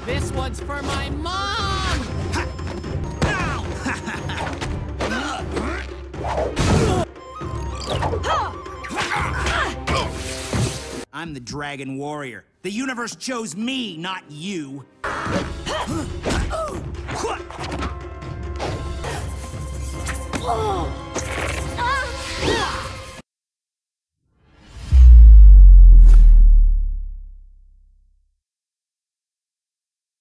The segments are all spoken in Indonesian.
This one's for my mom! I'm the Dragon Warrior. The universe chose me, not you.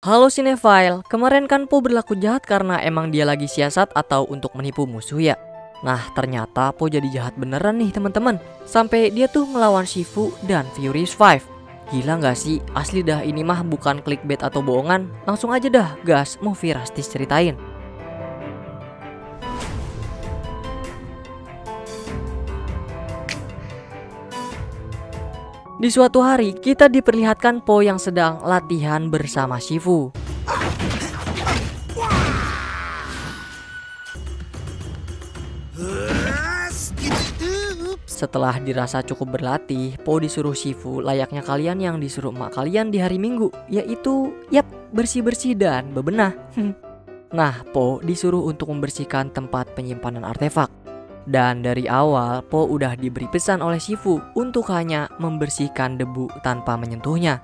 Halo Cinefile, kemarin kan Po berlaku jahat karena emang dia lagi siasat atau untuk menipu musuh ya. Nah ternyata Po jadi jahat beneran nih teman-teman. Sampai dia tuh ngelawan Shifu dan Furious 5. Gila gak sih? Asli dah ini mah bukan clickbait atau bohongan. Langsung aja dah gas movie Rastis ceritain. Di suatu hari, kita diperlihatkan Po yang sedang latihan bersama Shifu. Setelah dirasa cukup berlatih, Po disuruh Shifu layaknya kalian yang disuruh emak kalian di hari Minggu, yaitu, bersih-bersih dan bebenah. Nah, Po disuruh untuk membersihkan tempat penyimpanan artefak. Dan dari awal, Po udah diberi pesan oleh Shifu untuk hanya membersihkan debu tanpa menyentuhnya.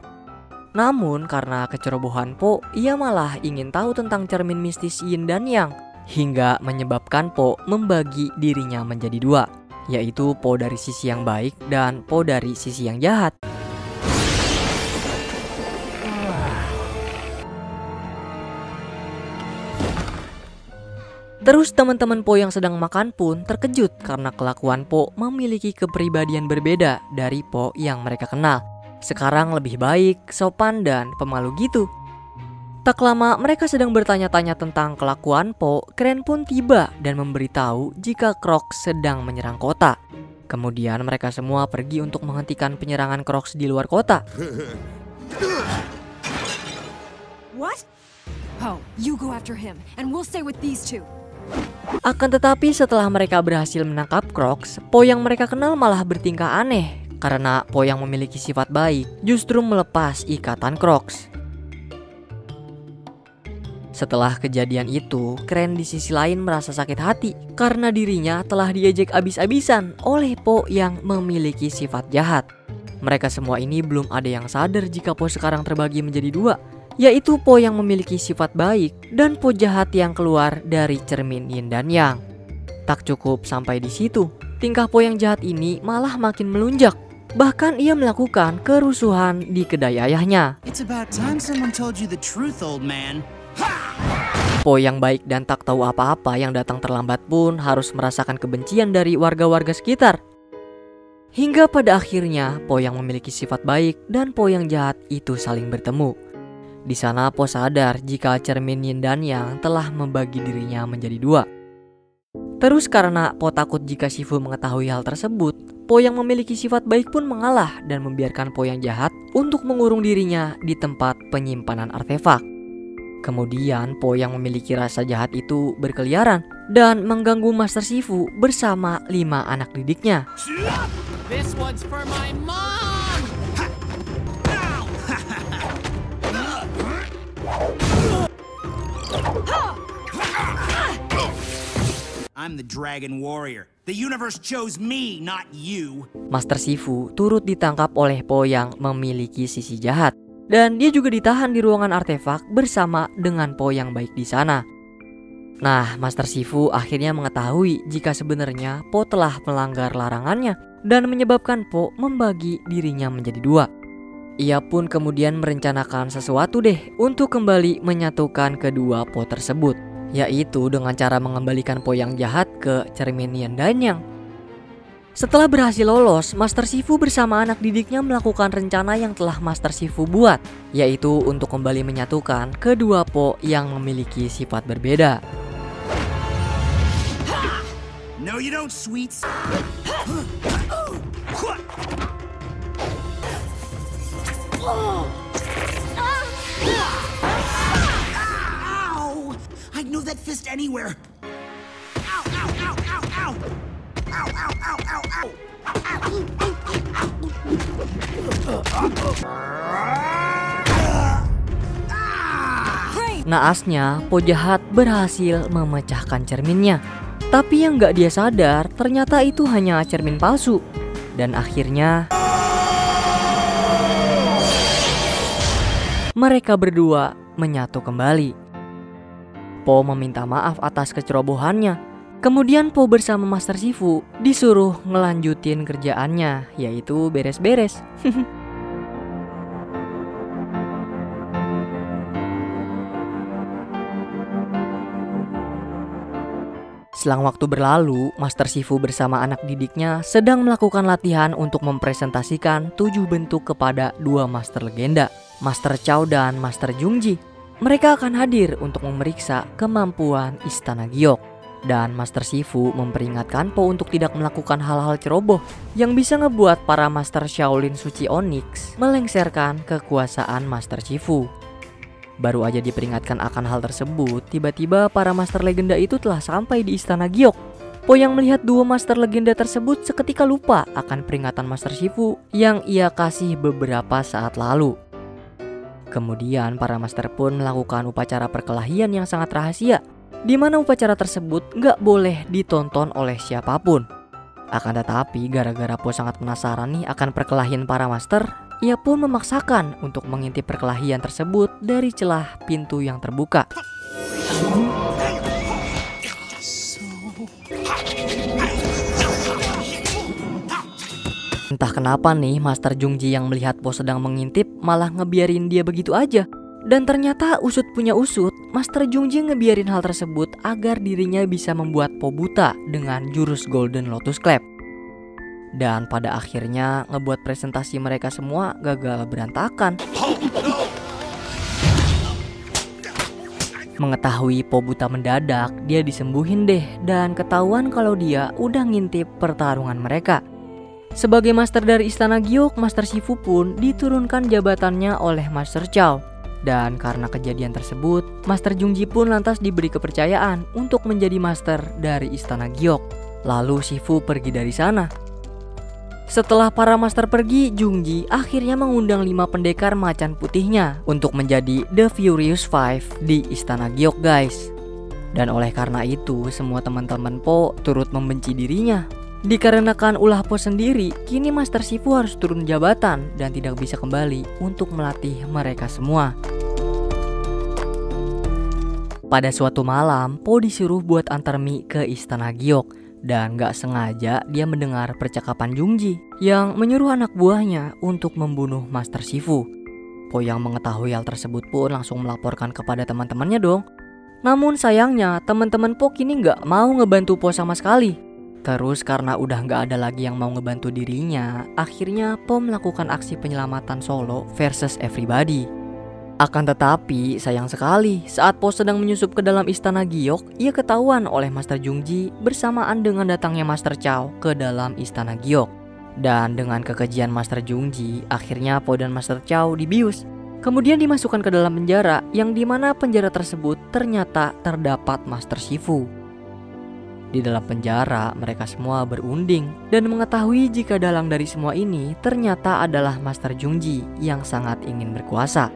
Namun karena kecerobohan Po, ia malah ingin tahu tentang cermin mistis Yin dan Yang, hingga menyebabkan Po membagi dirinya menjadi dua, yaitu Po dari sisi yang baik dan Po dari sisi yang jahat. Terus teman-teman Po yang sedang makan pun terkejut karena kelakuan Po memiliki kepribadian berbeda dari Po yang mereka kenal. Sekarang lebih baik, sopan dan pemalu gitu. Tak lama mereka sedang bertanya-tanya tentang kelakuan Po, Kren pun tiba dan memberitahu jika Crocs sedang menyerang kota. Kemudian mereka semua pergi untuk menghentikan penyerangan Crocs di luar kota. What? Oh, you go after him and we'll stay with these two. Akan tetapi setelah mereka berhasil menangkap Crocs, Po yang mereka kenal malah bertingkah aneh. Karena Po yang memiliki sifat baik justru melepas ikatan Crocs. Setelah kejadian itu, Kren di sisi lain merasa sakit hati karena dirinya telah diejek abis-abisan oleh Po yang memiliki sifat jahat. Mereka semua ini belum ada yang sadar jika Po sekarang terbagi menjadi dua, yaitu Po yang memiliki sifat baik dan Po jahat yang keluar dari cermin Yin dan Yang. Tak cukup sampai di situ, tingkah Po yang jahat ini malah makin melunjak. Bahkan ia melakukan kerusuhan di kedai ayahnya. It's about time someone told you the truth, old man. Po yang baik dan tak tahu apa-apa yang datang terlambat pun harus merasakan kebencian dari warga-warga sekitar. Hingga pada akhirnya Po yang memiliki sifat baik dan Po yang jahat itu saling bertemu. Di sana Po sadar jika cermin Yin dan Yang telah membagi dirinya menjadi dua. Terus karena Po takut jika Shifu mengetahui hal tersebut, Po yang memiliki sifat baik pun mengalah dan membiarkan Po yang jahat untuk mengurung dirinya di tempat penyimpanan artefak. Kemudian Po yang memiliki rasa jahat itu berkeliaran dan mengganggu Master Shifu bersama 5 anak didiknya. This one's for my mom! I'm the Dragon Warrior. The universe chose me, not you. Master Shifu turut ditangkap oleh Po yang memiliki sisi jahat. Dan dia juga ditahan di ruangan artefak bersama dengan Po yang baik di sana. Nah, Master Shifu akhirnya mengetahui jika sebenarnya Po telah melanggar larangannya dan menyebabkan Po membagi dirinya menjadi dua. Ia pun kemudian merencanakan sesuatu deh untuk kembali menyatukan kedua Po tersebut, yaitu dengan cara mengembalikan Po yang jahat ke cermin Yin dan Yang. Setelah berhasil lolos, Master Shifu bersama anak didiknya melakukan rencana yang telah Master Shifu buat, yaitu untuk kembali menyatukan kedua Po yang memiliki sifat berbeda. No, you don't, sweets. Ow! I'd know that fist anywhere. Ow, ow, ow, ow, ow. Ow, ow, ow, ow, ow. Naasnya, Po jahat berhasil memecahkan cerminnya. Tapi yang gak dia sadar, ternyata itu hanya cermin palsu. Dan akhirnya mereka berdua menyatu kembali. Po meminta maaf atas kecerobohannya. Kemudian Po bersama Master Shifu disuruh ngelanjutin kerjaannya, yaitu beres-beres. Selang waktu berlalu, Master Shifu bersama anak didiknya sedang melakukan latihan untuk mempresentasikan 7 bentuk kepada 2 Master Legenda, Master Chow dan Master Jungji. Mereka akan hadir untuk memeriksa kemampuan Istana Giok. Dan Master Shifu memperingatkan Po untuk tidak melakukan hal-hal ceroboh yang bisa ngebuat para Master Shaolin Suci Onyx melengsarkan kekuasaan Master Shifu. Baru aja diperingatkan akan hal tersebut, tiba-tiba para Master Legenda itu telah sampai di Istana Giok. Po yang melihat 2 Master Legenda tersebut seketika lupa akan peringatan Master Shifu yang ia kasih beberapa saat lalu. Kemudian para Master pun melakukan upacara perkelahian yang sangat rahasia, di mana upacara tersebut gak boleh ditonton oleh siapapun. Akan tetapi gara-gara Po sangat penasaran nih akan perkelahian para Master, ia pun memaksakan untuk mengintip perkelahian tersebut dari celah pintu yang terbuka. Entah kenapa nih Master Jungji yang melihat Po sedang mengintip malah ngebiarin dia begitu aja. Dan ternyata usut punya usut, Master Jungji ngebiarin hal tersebut agar dirinya bisa membuat Po buta dengan jurus Golden Lotus Clap. Dan pada akhirnya ngebuat presentasi mereka semua gagal berantakan. Mengetahui Po buta mendadak, dia disembuhin deh dan ketahuan kalau dia udah ngintip pertarungan mereka. Sebagai Master dari Istana Giok, Master Shifu pun diturunkan jabatannya oleh Master Chow. Dan karena kejadian tersebut, Master Jungji pun lantas diberi kepercayaan untuk menjadi Master dari Istana Giok. Lalu Shifu pergi dari sana. Setelah para Master pergi, Jungji akhirnya mengundang 5 pendekar macan putihnya untuk menjadi The Furious Five di Istana Giok, guys. Dan oleh karena itu, semua teman-teman Po turut membenci dirinya. Dikarenakan ulah Po sendiri, kini Master Shifu harus turun jabatan dan tidak bisa kembali untuk melatih mereka semua. Pada suatu malam, Po disuruh buat antar mie ke Istana Giok. Dan gak sengaja dia mendengar percakapan Jungji yang menyuruh anak buahnya untuk membunuh Master Shifu. Po yang mengetahui hal tersebut pun langsung melaporkan kepada teman-temannya dong. Namun sayangnya teman-teman Po kini gak mau ngebantu Po sama sekali. Terus karena udah gak ada lagi yang mau ngebantu dirinya, akhirnya Po melakukan aksi penyelamatan solo versus everybody. Akan tetapi sayang sekali saat Po sedang menyusup ke dalam Istana Giok, ia ketahuan oleh Master Jungji bersamaan dengan datangnya Master Chow ke dalam Istana Giok. Dan dengan kekejian Master Jungji, akhirnya Po dan Master Chow dibius. Kemudian dimasukkan ke dalam penjara yang dimana penjara tersebut ternyata terdapat Master Shifu. Di dalam penjara, mereka semua berunding dan mengetahui jika dalang dari semua ini ternyata adalah Master Jungji yang sangat ingin berkuasa.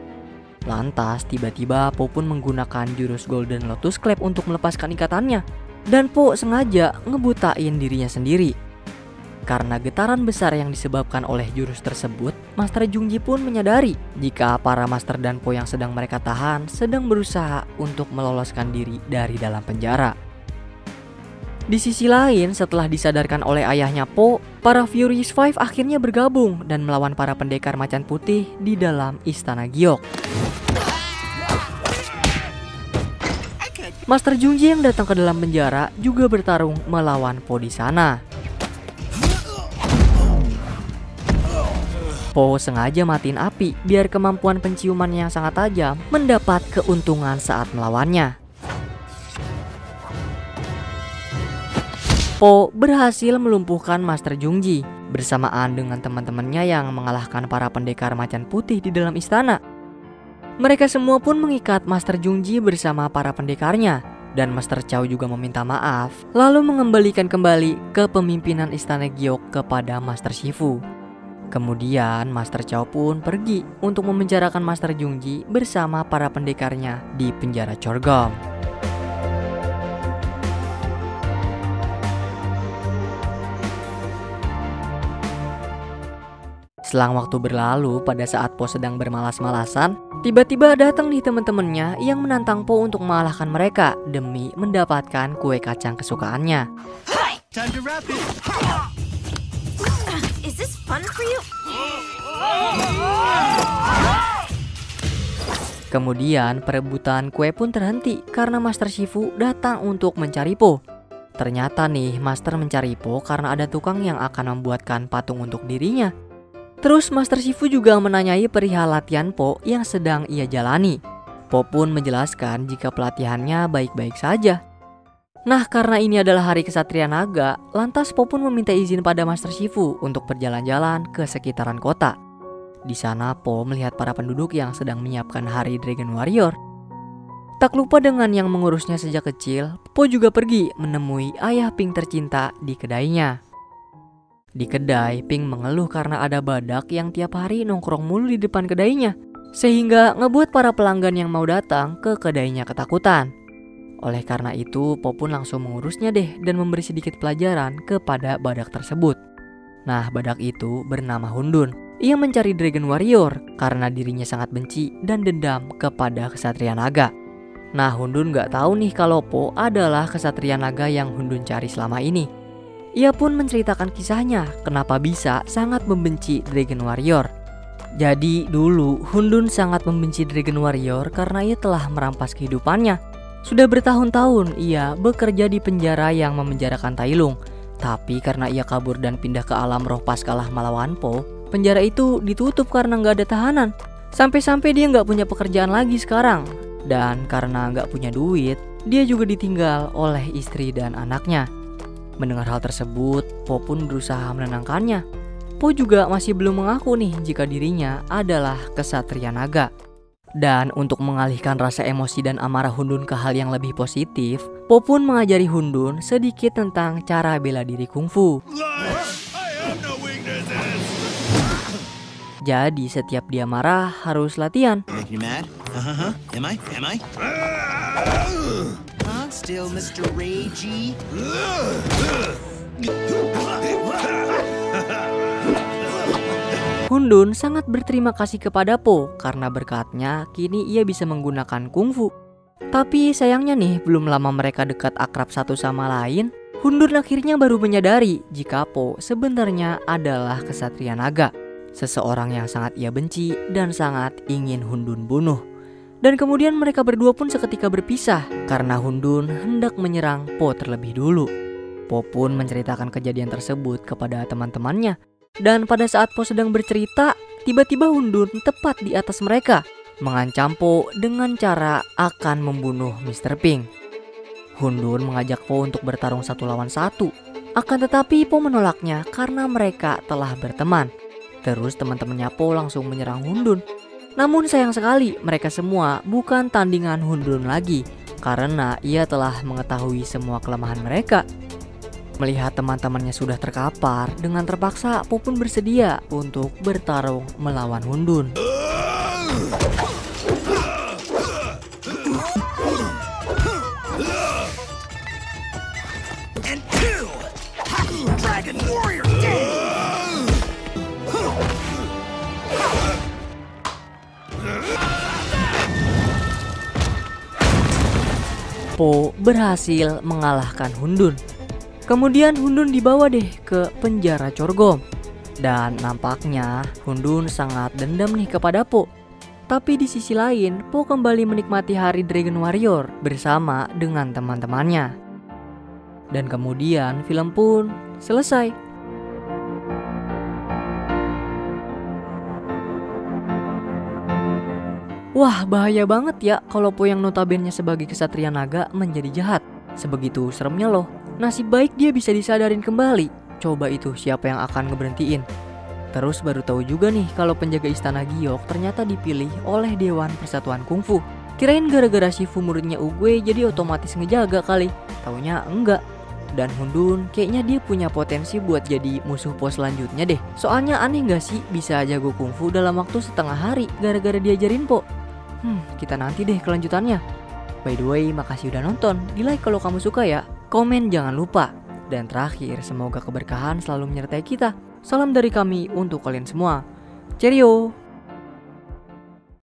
Lantas tiba-tiba Po pun menggunakan jurus Golden Lotus Clap untuk melepaskan ikatannya. Dan Po sengaja ngebutain dirinya sendiri. Karena getaran besar yang disebabkan oleh jurus tersebut, Master Jungji pun menyadari jika para Master dan Po yang sedang mereka tahan sedang berusaha untuk meloloskan diri dari dalam penjara. Di sisi lain, setelah disadarkan oleh ayahnya Po, para Furious Five akhirnya bergabung dan melawan para pendekar macan putih di dalam Istana Giok. Master Jungji yang datang ke dalam penjara juga bertarung melawan Po di sana. Po sengaja matiin api biar kemampuan penciuman yang sangat tajam mendapat keuntungan saat melawannya. Po berhasil melumpuhkan Master Jungji bersamaan dengan teman-temannya yang mengalahkan para pendekar macan putih di dalam istana. Mereka semua pun mengikat Master Jungji bersama para pendekarnya, dan Master Chow juga meminta maaf lalu mengembalikan kembali kepemimpinan Istana Giok kepada Master Shifu. Kemudian Master Chow pun pergi untuk memenjarakan Master Jungji bersama para pendekarnya di penjara Chorgom. Selang waktu berlalu, pada saat Po sedang bermalas-malasan, tiba-tiba datang nih teman-temannya yang menantang Po untuk mengalahkan mereka demi mendapatkan kue kacang kesukaannya. Time to wrap it. Is this fun for you? Kemudian perebutan kue pun terhenti karena Master Shifu datang untuk mencari Po. Ternyata nih Master mencari Po karena ada tukang yang akan membuatkan patung untuk dirinya. Terus Master Shifu juga menanyai perihal latihan Po yang sedang ia jalani. Po pun menjelaskan jika pelatihannya baik-baik saja. Nah, karena ini adalah hari Kesatria Naga, lantas Po pun meminta izin pada Master Shifu untuk berjalan-jalan ke sekitaran kota. Di sana Po melihat para penduduk yang sedang menyiapkan hari Dragon Warrior. Tak lupa dengan yang mengurusnya sejak kecil, Po juga pergi menemui ayah Pink tercinta di kedainya. Di kedai, Pink mengeluh karena ada badak yang tiap hari nongkrong mulu di depan kedainya, sehingga ngebuat para pelanggan yang mau datang ke kedainya ketakutan. Oleh karena itu, Po pun langsung mengurusnya deh dan memberi sedikit pelajaran kepada badak tersebut. Nah, badak itu bernama Hundun. Ia mencari Dragon Warrior karena dirinya sangat benci dan dendam kepada Kesatria Naga. Nah, Hundun gak tahu nih kalau Po adalah Kesatria Naga yang Hundun cari selama ini. Ia pun menceritakan kisahnya kenapa bisa sangat membenci Dragon Warrior. Jadi dulu Hundun sangat membenci Dragon Warrior karena ia telah merampas kehidupannya. Sudah bertahun-tahun ia bekerja di penjara yang memenjarakan Tai Lung. Tapi karena ia kabur dan pindah ke alam roh pas kalah melawan Po, penjara itu ditutup karena gak ada tahanan. Sampai-sampai dia gak punya pekerjaan lagi sekarang. Dan karena gak punya duit, dia juga ditinggal oleh istri dan anaknya. Mendengar hal tersebut, Po pun berusaha menenangkannya. Po juga masih belum mengaku nih jika dirinya adalah Kesatria Naga. Dan untuk mengalihkan rasa emosi dan amarah Hundun ke hal yang lebih positif, Po pun mengajari Hundun sedikit tentang cara bela diri kungfu. Jadi setiap dia marah harus latihan. You mad? Am I? Still Mr. Ragey? Hundun sangat berterima kasih kepada Po karena berkatnya kini ia bisa menggunakan kungfu. Tapi sayangnya nih, belum lama mereka dekat akrab satu sama lain, Hundun akhirnya baru menyadari jika Po sebenarnya adalah Kesatria Naga, seseorang yang sangat ia benci dan sangat ingin Hundun bunuh. Dan kemudian mereka berdua pun seketika berpisah karena Hundun hendak menyerang Po terlebih dulu. Po pun menceritakan kejadian tersebut kepada teman-temannya. Dan pada saat Po sedang bercerita, tiba-tiba Hundun tepat di atas mereka, mengancam Po dengan cara akan membunuh Mr. Pink. Hundun mengajak Po untuk bertarung 1 lawan 1. Akan tetapi Po menolaknya karena mereka telah berteman. Terus teman-temannya Po langsung menyerang Hundun. Namun sayang sekali mereka semua bukan tandingan Hundun lagi karena ia telah mengetahui semua kelemahan mereka. Melihat teman-temannya sudah terkapar, dengan terpaksa Po pun bersedia untuk bertarung melawan Hundun. And 2 Dragon Warrior Day! Po berhasil mengalahkan Hundun. Kemudian Hundun dibawa deh ke penjara Chorgom. Dan nampaknya Hundun sangat dendam nih kepada Po. Tapi di sisi lain, Po kembali menikmati hari Dragon Warrior bersama dengan teman-temannya. Dan kemudian film pun selesai. Wah, bahaya banget ya kalau Po yang notabene sebagai Kesatria Naga menjadi jahat. Sebegitu seremnya loh. Nasib baik dia bisa disadarin kembali. Coba itu siapa yang akan ngeberhentiin. Terus baru tahu juga nih kalau penjaga istana Giok ternyata dipilih oleh Dewan Persatuan Kungfu. Kirain gara-gara Shifu muridnya Uguay jadi otomatis ngejaga kali. Taunya enggak. Dan Hundun kayaknya dia punya potensi buat jadi musuh Po selanjutnya deh. Soalnya aneh gak sih bisa jago kungfu dalam waktu setengah hari gara-gara diajarin Po? Kita nanti deh kelanjutannya. By the way, makasih udah nonton. Di like kalau kamu suka ya. Komen jangan lupa. Dan terakhir, semoga keberkahan selalu menyertai kita. Salam dari kami untuk kalian semua. Cheerio!